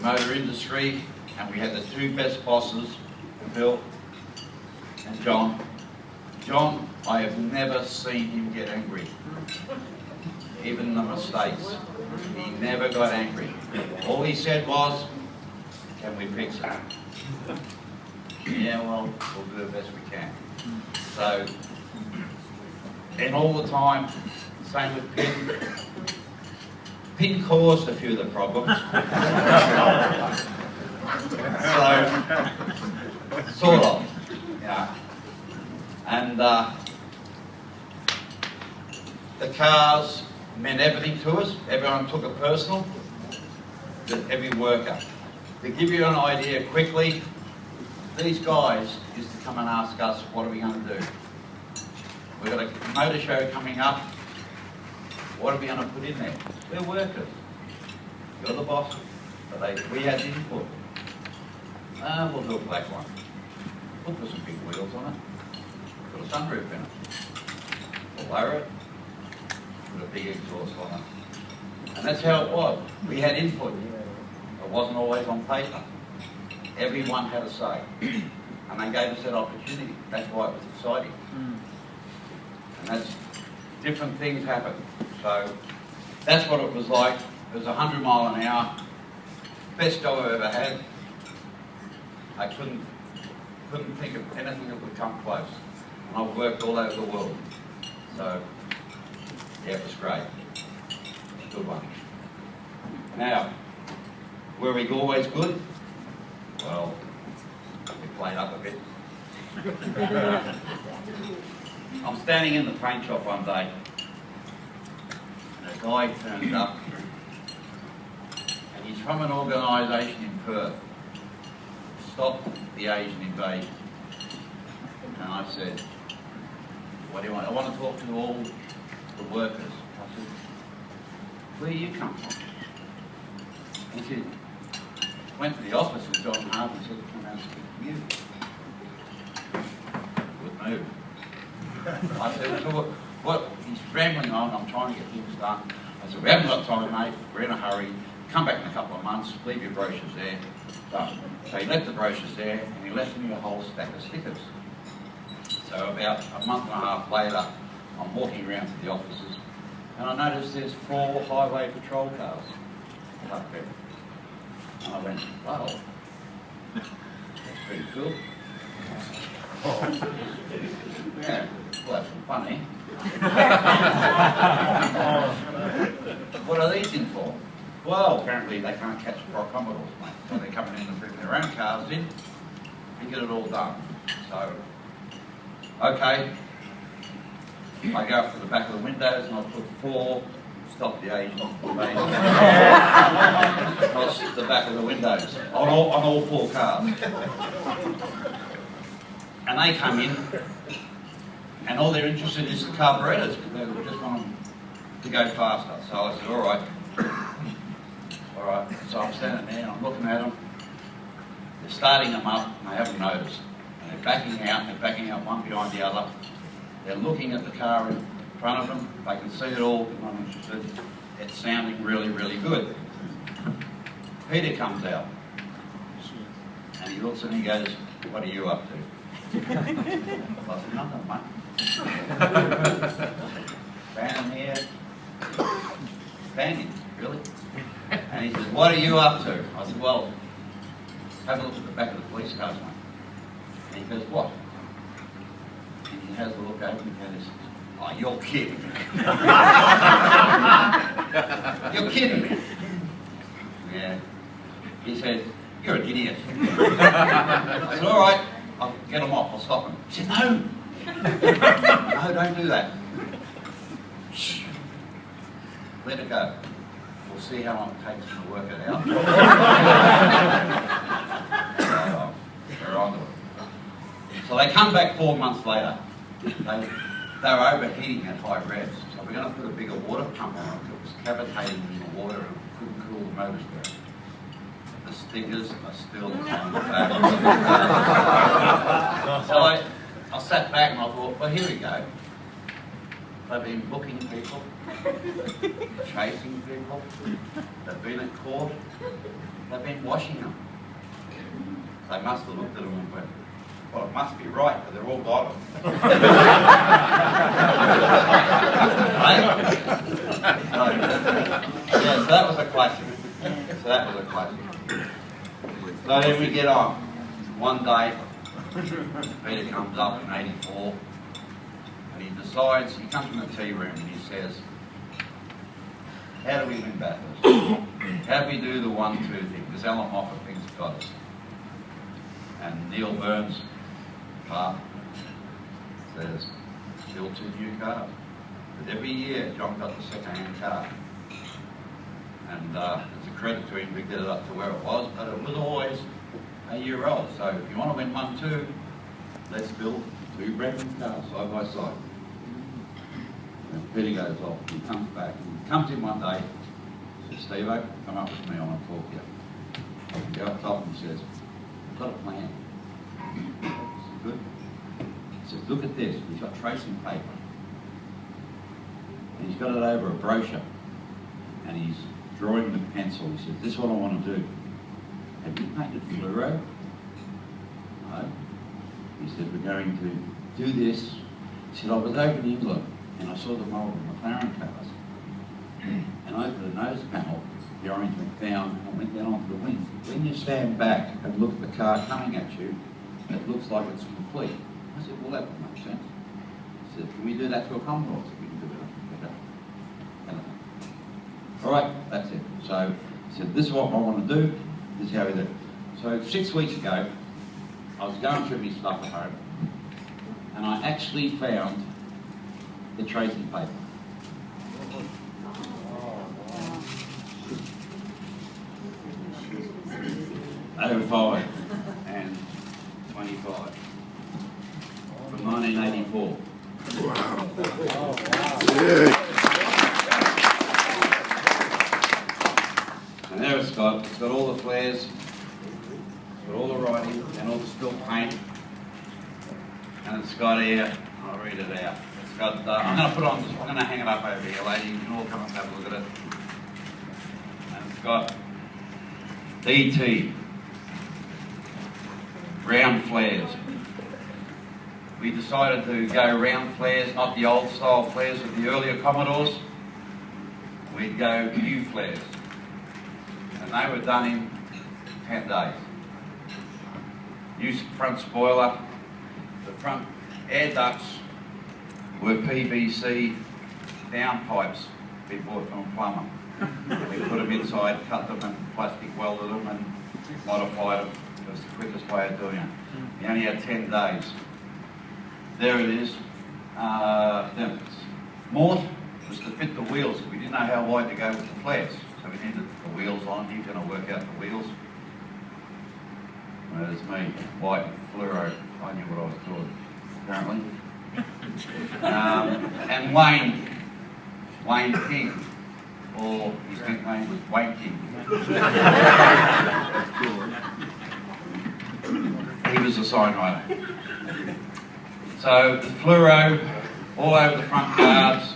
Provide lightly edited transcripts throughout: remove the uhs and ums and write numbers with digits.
the motor industry, and we had the two best bosses, Bill and John. John, I have never seen him get angry. Even the mistakes. He never got angry. All he said was, can we fix it? Yeah, well, we'll do the best we can. So, and all the time, same with Pin. Pin caused a few of the problems. So, sort of, yeah. And the cars meant everything to us. Everyone took it personal. Every worker. To give you an idea quickly, these guys used to come and ask us, what are we going to do? We've got a motor show coming up. What are we going to put in there? We're workers. You're the boss. But we had input. We'll do a black one. We'll put some big wheels on it. Put a sunroof in it. We'll lower it. Put a big exhaust on it. And that's how it was. We had input. It wasn't always on paper. Everyone had a say. And they gave us that opportunity. That's why it was exciting. And that's, different things happen. So that's what it was like. It was 100 miles an hour. Best job I've ever had. I couldn't think of anything that would come close. And I've worked all over the world. So, yeah, it was great. Good one. Now, were we always good? Well, we played up a bit. I'm standing in the paint shop one day, and a guy turned up, and he's from an organisation in Perth. Stop the Asian invasion. And I said, what do you want? I want to talk to all the workers. I said, where do you come from? He said, went to the office with John Harvey and said, come out and speak to you. Good move. I said, so what? He's rambling on, I'm trying to get things done. I said, we haven't got time, mate, we're in a hurry. Come back in a couple of months, leave your brochures there. So he left the brochures there, and he left me a whole stack of stickers. So about a month and a half later, I'm walking around to the offices, and I noticed there's 4 highway patrol cars parked there. And I went, wow, that's pretty cool. Yeah, we'll have some fun, eh? What are these in for? Well, apparently they can't catch Brockys, mate. So they're coming in and bringing their own cars in and get it all done. So, okay. I go up to the back of the windows and I put 4 stop the Asian invasion across the back of the windows on all 4 cars. And they come in, and all they're interested in is the carburettors, because they just want them to go faster. So I said, all right. So I'm standing there, and I'm looking at them. They're starting them up, and they haven't noticed. And they're backing out one behind the other. They're looking at the car in front of them. They can see it all. I'm interested. It's sounding really, really good. Peter comes out, and he looks and he goes, what are you up to? I said, nothing, mate. Fan here. Fanning, really? And he says, what are you up to? I said, well, have a look at the back of the police cars, mate. And he goes, what? And he has a look over and goes, oh, you're kidding me. You're kidding me. Yeah. He said, you're an idiot. I said, all right. I'll get them off, I'll stop them. He said, no! No, don't do that. Shh. Let it go. We'll see how long it takes to work it out. We're on to it. So they come back 4 months later. They were overheating at high revs. So we're going to put a bigger water pump on it. It was cavitating in the water and couldn't cool the motors down. The stickers are still on the back. So I sat back and I thought, well, here we go. They've been booking people, chasing people, they've been at court, they've been washing them. They must have looked at them and went, well, it must be right, but they're all got them. Yeah, so that was a classic. So then we get on. One day, Peter comes up in '84, and he decides, he comes in the tea room and he says, how do we win battles? How do we do the 1-2 thing? Because Alan Moffat thinks it's got us. And Neil Burns' part says, build 2 new cars. But every year, John got the second-hand car. And it's a credit to him to get it up to where it was, but it was always a year old. So if you want to win 1-2, let's build 2 brand new cars side by side. And Peter goes off, he comes back, and he comes in one day, he says, Steve-o, come up with me, I want to talk to you. He goes up top and he says, I've got a plan. I said, good. He says, look at this, he's got tracing paper. And he's got it over a brochure. And he's drawing with pencil. He said, this is what I want to do. Have you painted fluoro? No. He said, we're going to do this. He said, I was over in England and I saw the mould of McLaren cars. And over the nose panel, the orange went down and went down onto the wing. When you stand back and look at the car coming at you, it looks like it's complete. I said, well, that would make sense. He said, can we do that to a Commodore? I said, we can do it. Okay. All right, that's it. So he said, this is what I want to do. This is how we do it. So 6 weeks ago, I was going through my stuff at home, and I actually found the tracing paper. Over 5 and 25 from 1984. And there it's got all the flares, it's got all the writing and all the spilt paint, and it's got here, I'll read it out. It's got, I'm going to put on, I'm going to hang it up over here, lady, you can all come and have a look at it. And it's got DT, round flares. We decided to go round flares, not the old style flares of the earlier Commodores. We'd go new flares. And they were done in 10 days. New front spoiler. The front air ducts were PVC downpipes we bought from a plumber. We put them inside, cut them and plastic welded them and modified them. It was the quickest way of doing it. We only had 10 days. There it is. The mort was to fit the wheels. We didn't know how wide to go with the flares. So we needed the wheels on. He's going to work out the wheels. There's me, white fluoro. I knew what I was doing, apparently. And Wayne King, or his nickname was Wayne King. He was a sign writer. So the fluoro all over the front guards,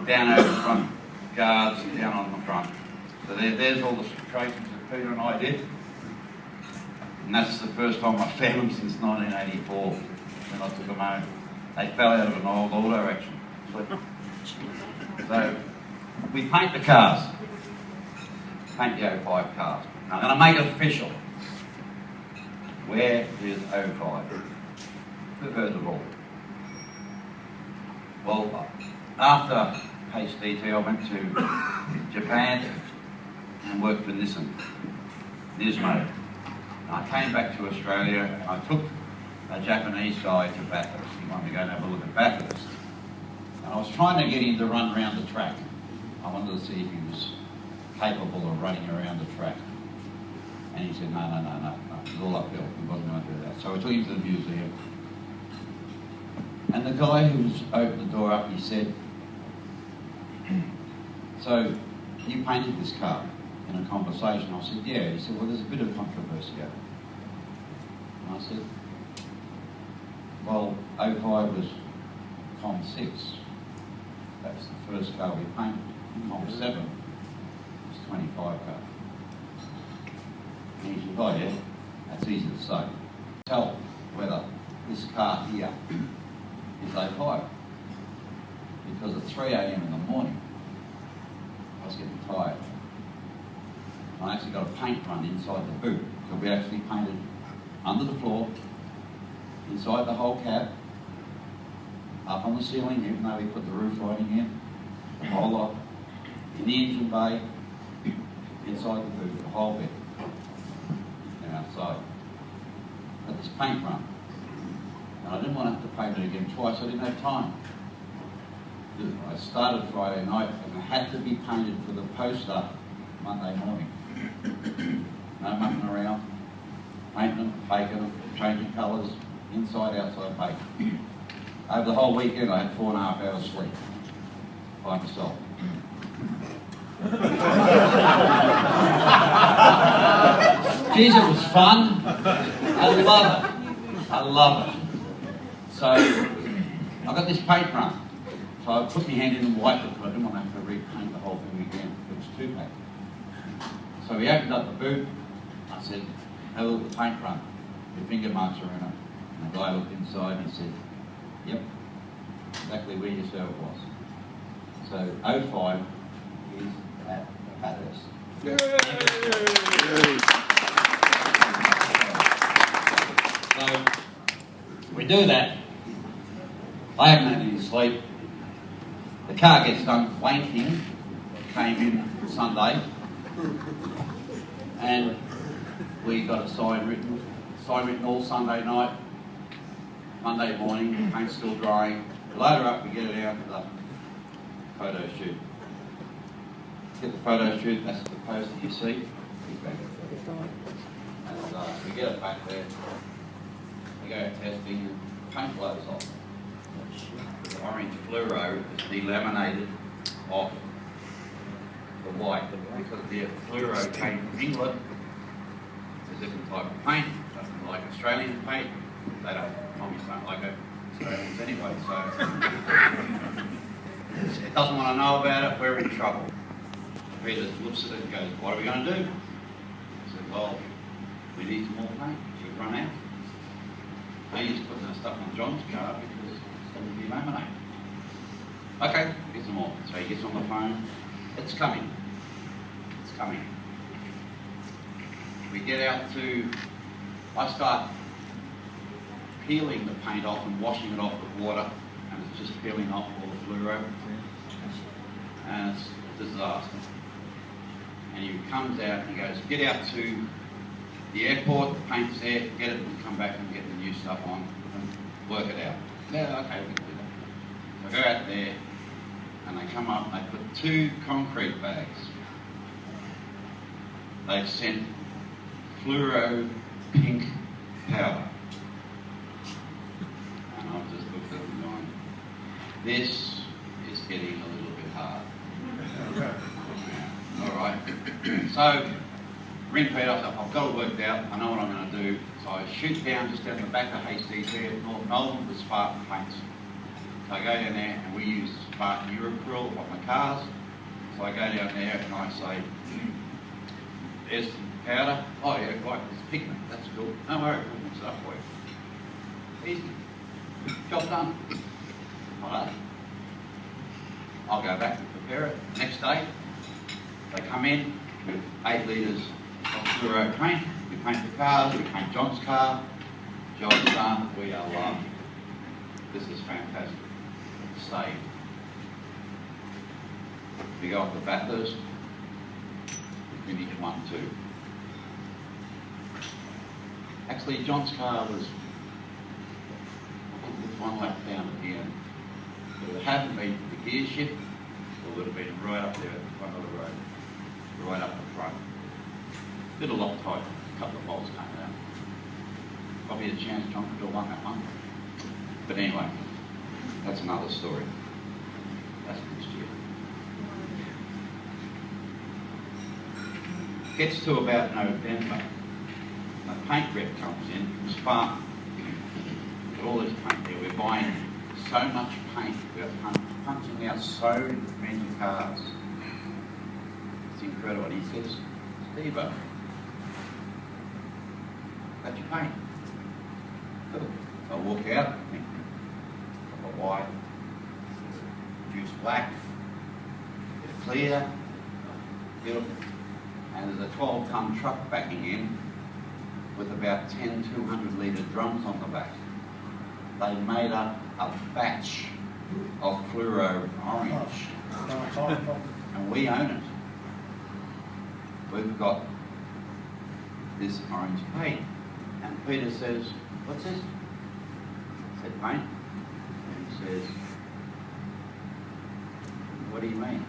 down over the front guards, down on the front. So there's all the tracings that Peter and I did. And that's the first time I found them since 1984 when I took them home. They fell out of an old auto action. So we paint the cars. Paint the 05 cars. Now I'm going to make it official. Where is 05? Who've heard of all? Well, after HDT I went to Japan and worked for Nismo. And I came back to Australia and I took a Japanese guy to Bathurst. He wanted to go and have a look at Bathurst. And I was trying to get him to run around the track. I wanted to see if he was capable of running around the track. And he said, no, it's all uphill. He wasn't going to do that. So I took him to the museum. And the guy who opened the door up, he said, so you painted this car in a conversation? I said, yeah. He said, well, there's a bit of controversy over it. And I said, well, 05 was Com 6. That's the first car we painted. Mciver was 25 cars. And you said, oh yeah, that's easy to say. Tell whether this car here is A5. Because at 3 a.m. in the morning, I was getting tired. I actually got a paint run inside the boot. So we actually painted under the floor, inside the whole cab, up on the ceiling, even though we put the roof lining in, the whole lot, in the engine bay, inside the boot, the whole bit, and outside. But this paint run, and I didn't want to have to paint it again twice, I didn't have time. I started Friday night and it had to be painted for the poster Monday morning. No mucking around, painting them, baking them, changing colours, inside, outside, baking. Over the whole weekend I had 4.5 hours sleep by myself. Geez, it was fun. I love it. I love it. So I got this paint run. So I put my hand in and wiped it because I didn't want to have to repaint the whole thing again. It was too painted. So we opened up the boot. I said, have a look at the paint run. Your finger marks are in it. And the guy looked inside and he said, yep, exactly where you said it was. So 05 is at Bathurst. So we do that. I haven't had any sleep. The car gets done wanking, came in Sunday, and we got a sign written all Sunday night, Monday morning, paint's still drying. We load her up, we get it out to the photo shoot. Get the photo shoot, that's the poster you see. And we get it back there, we go testing, and paint blows off. The orange fluoro is delaminated off the white because the fluoro came from England. It's a different type of paint, doesn't like Australian paint. They don't, Tommies don't like it, Australians anyway, so it doesn't want to know about it, we're in trouble. Peter looks at it and goes, what are we going to do? I said, well, we need some more paint, we've run out. They used putting that stuff on John's car because it's going to be laminated. Okay, get some more. So he gets on the phone. It's coming. It's coming. We get out to, I start peeling the paint off and washing it off with water, and it's just peeling off all the fluoro. And it's a disaster. And he comes out and he goes, get out to the airport, the paint's there, get it and come back and get the new stuff on and work it out. Yeah, okay, we can do that. So I go out there and they come up and they put 2 concrete bags. They've sent fluoro pink powder. And I've just looked at them and gone, this is getting a little bit hard. Alright, so ring Peter, I've got it worked out, I know what I'm going to do. So I shoot down just down the back of Hastings here at North Melbourne with Spartan paints. So I go down there and we use Spartan Europacryl on the cars. So I go down there and I say, there's some powder. Oh yeah, right, it's pigment, that's cool. Don't worry, we'll mix it up for you. Easy. Job done. Alright. I'll go back and prepare it. Next day, they come in with 8 litres of fluoro paint. We paint the cars, we paint John's car. Job's done, we are loved. This is fantastic. Saved. We go up to Bathurst, we finish 1-2. Actually, John's car was, I think, it was 1 lap down at the end. But if it hadn't been for the gear shift, it would have been right up there at the front of the road. Right up the front. Bit of Loctite, a couple of bolts came out. Probably a chance John could have won that one. But anyway, that's another story. That's next year. Gets to about November. The paint rep comes in from Spartan. Got all this paint there. We're buying so much paint. We're punching out so many cars. It's incredible. And he says, Steve, how'd you paint? Cool. So I walk out, a white, juice black, bit of clear, beautiful. And there's a 12-ton truck backing in with about 10 200-litre drums on the back. They made up a batch of fluoro orange, and we own it. We've got this orange paint, and Peter says, "What's this?" I said, "Paint." And he says, "What do you mean?"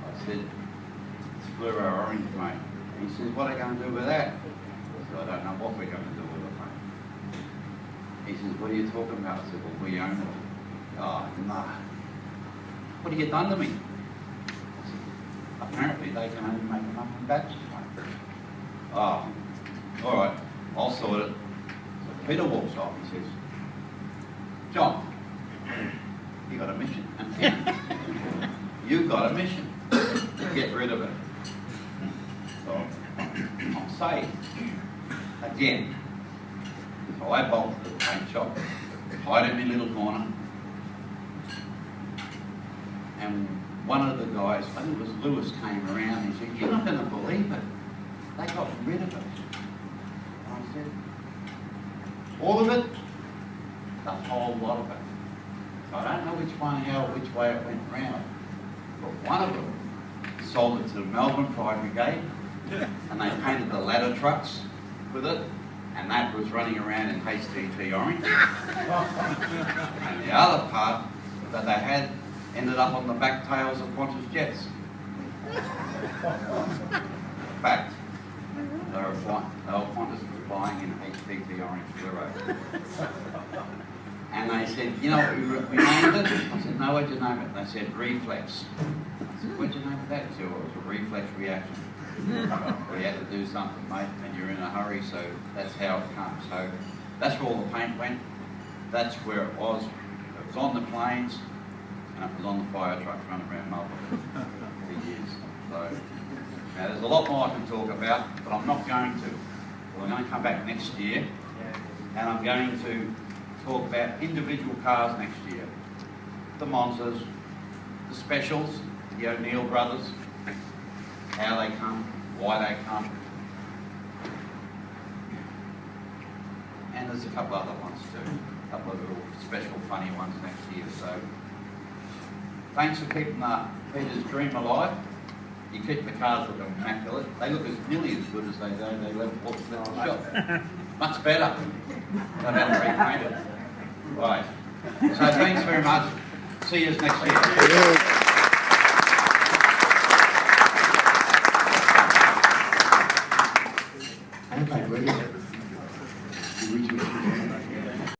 I said, "It's fluoro orange paint." And he says, "What are you going to do with that?" I said, "I don't know what we're going to do with the paint." He says, "What are you talking about?" I said, "Well, we own it." "Oh, no. What have you done to me?" I said, "Apparently they can only make them up in batches." "Oh, all right, I'll sort it." So Peter walks off. He says, "John, you got a mission." You got a mission. Get rid of it. So I'm saying, again, so I bolted to the paint shop, hid in my little corner, and one of the guys, I think it was Lewis, came around and he said, "You're not going to believe it. They got rid of it." And I said, "All of it?" "The whole lot of it." So I don't know which way it went round, but one of them sold it to the Melbourne Fire Brigade, and they painted the ladder trucks with it, and that was running around in HTT orange. And the other part that they had ended up on the back tails of Qantas jets. In fact, they were Qantas flying in HTT orange fluoro. And they said, "You know what we named it?" I said, "No, what'd you name it?" They said, "Reflex." I said, "What'd you name it that?" He said, "Well, it was a reflex reaction. We had to do something, mate, and you're in a hurry, so that's how it comes." So that's where all the paint went. That's where it was. It was on the planes, and it was on the fire trucks running around Melbourne for years. So now there's a lot more I can talk about, but I'm not going to. Well, I'm going to come back next year, and I'm going to talk about individual cars next year. The Monsters, the Specials, the O'Neill brothers, how they come, why they come. And there's a couple other ones too, a couple of little special funny ones next year. So thanks for keeping Peter's dream alive. You keep the cars looking immaculate. They look nearly as good as they do. They left the shop. Much better. They've had repainted. Right. So thanks very much. See you next year. Okay, ready?